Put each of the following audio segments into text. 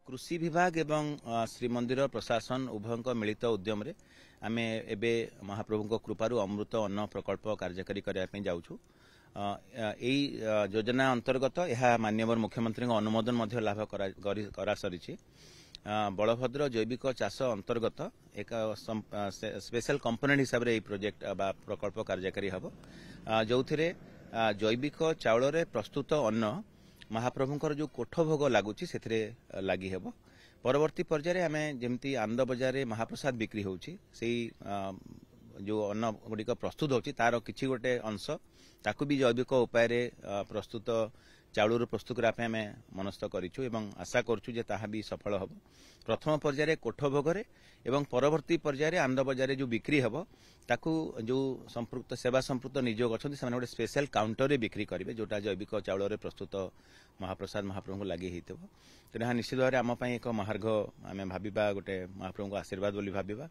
कृषि विभाग एवं श्रीमंदिर प्रशासन उभय मिलित उद्यम रे आमे एबे महाप्रभु कृपारू अमृत अन्न प्रकल्प कार्यकारी करने जाऊँ। योजना अंतर्गत यह माननीय मुख्यमंत्री अनुमोदन लाभ करा सरी। बलभद्र जैविक चाष अंतर्गत एक स्पेशल कंपोनेंट हिसाब से प्रोजेक्ट प्रकल्प कार्यकारी हम जो जैविक चाउल प्रस्तुत अन्न महाप्रभुंकर जो कोठभोग लगुच से लगी हेब। परवर्ती पर्यायर आम जमी आनंद बजार महाप्रसाद बिक्री होची जो अन्न गुड़िक प्रस्तुत होची तार किछि गोटे अंश ताकू भी जैविक उपाय प्रस्तुत चाउल प्रस्तुत करने मनस्थ करूँ एवं आशा करूँ जे ताहा भी सफल हम। प्रथम पर्यायर कोठभोग एवं परवर्ती पर्यायर आनंद बजार जो बिक्री हम ताकू जो संपृक्त सेवा संपृक्त निजोग अच्छा से गोटे स्पेशल काउंटर रे बिक्री करेंगे जोटा जैविक चाउल प्रस्तुत महाप्रसाद महाप्रभु लगी होता। तेणु यहाँ निश्चित भाव आम एक महार्घ आम भाविबा गोटे महाप्रभु आशीर्वाद बोली भाविबा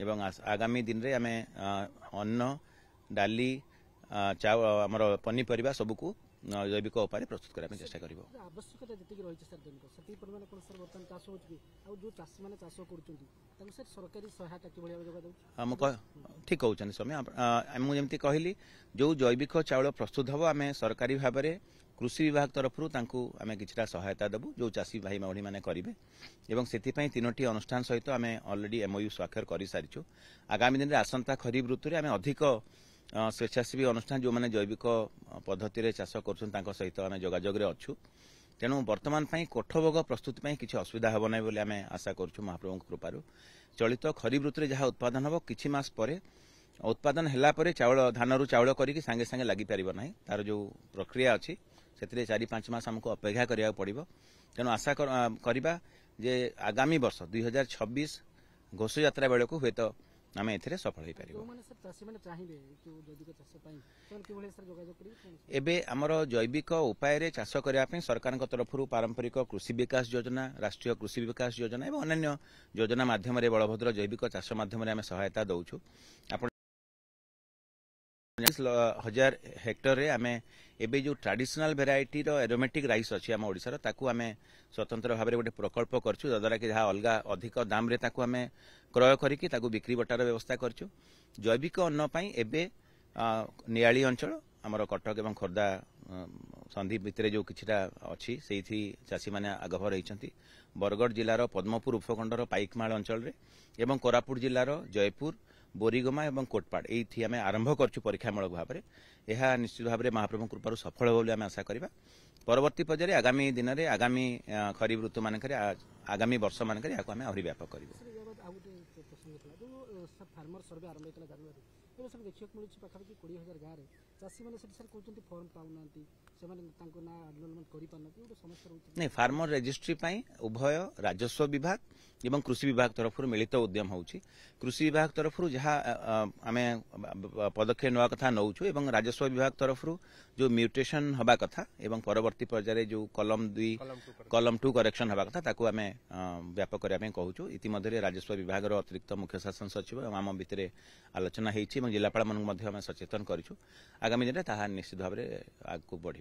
एवं आगामी दिन में आम अन्न डाली आमर पनीपरिया सबको जैविक उपाय प्रस्तुत करने चेष्टा कर। ठीक कहते समय मुझे कहली जो जैविक चाउल प्रस्तुत हम आम सरकारी भाव में कृषि विभाग तरफ आम कि सहायता देवु जो चाषी भाई भाई मैंने करेंगे और से तीनोटी अनुष्ठान सहित आम अलरेडी एमओयू स्वाक्षर कर सारी। आगामी दिन में आसंता खरीफ ऋतु में आम अधिक स्वेच्छासेवी अनुष्ठान जो मैंने जैविक पद्धति चाष कर सहित आम जोगाजोग अच्छु। तेणु बर्तमान कोठभोग प्रस्तुति किसी असुविधा हम ना बोली आम आशा करूँ महाप्रभु कृपारू। चलित खरीफ ऋतु जहाँ उत्पादन हम किछि मास परे उत्पादन है चाउल धान चाउल करके सांगे सांगे लगी पार ना तार जो प्रक्रिया अच्छी से 4-5 मास आमको अपेक्षा करा पड़ो। तेणु आशा करवा जे आगामी वर्ष 2026 घोष यात्रा बेलू हुए तो आम ए सफल हो पार। एबे आमर जैविक उपाय चाष करने सरकार तरफ पारंपरिक कृषि विकास योजना राष्ट्रीय कृषि विकास योजना और अन्य योजना माध्यम बलभद्र जैविक चाष माध्यम आम सहायता दौचु। 1000 हेक्टर रे आमे एबे जो ट्रेडिशनल वेराइटी रो एरोमेटिक राइस अच्छी आम ओडिशार ताकू आमे स्वतंत्र भाव में गोटे प्रकल्प करछु जद्वारा कि जहाँ अलग अधिक दाम रे ताकू आमे क्रय करिकी ताकू बिक्री बटार व्यवस्था करछु। जैविक अन्न पई एबे नियाली अंचल आमर कटक एवं खोर्धा संधि भितर जो किछिटा अच्छी से चाषी मैंने आगभर रही। बरगढ़ जिलार पद्मपुर उपखंडर पाइकमाल अंचल रे एवं कोरापुट जिलार जयपुर बोरीगमा और कोटपाड़ ये आम आरंभ करूँ परीक्षामूलक भाव में यह निश्चित भाव में महाप्रभु कृपारू सफल हो आम आशा करवा। परवर्ती पर्यायर आगामी दिन में आगामी खरीफ ऋतु मानक आगामी वर्ष मानक आम आहरी व्यापक कर। नहीं फार्मर रजिस्ट्री उभय राजस्व विभाग एवं कृषि विभाग तरफ मिलित उद्यम होउछि। कृषि विभाग तरफ जहाँ आम पदक्षेप नेवा कथा नौ एवं राजस्व विभाग तरफ जो म्यूटेशन हवा कथा एवं परवर्ती पर्यायर जो कलम 2 कलम 2 करेक्शन हवा कथा ताकू आम व्यापक करने कहूँ। इतिमध्य राजस्व विभाग अतिरिक्त मुख्य शासन सचिव आम भितर आलोचना होती जिलापाल मान सचेतन करूँ। आगामी दिन में निश्चित भाव में आगू बढ़।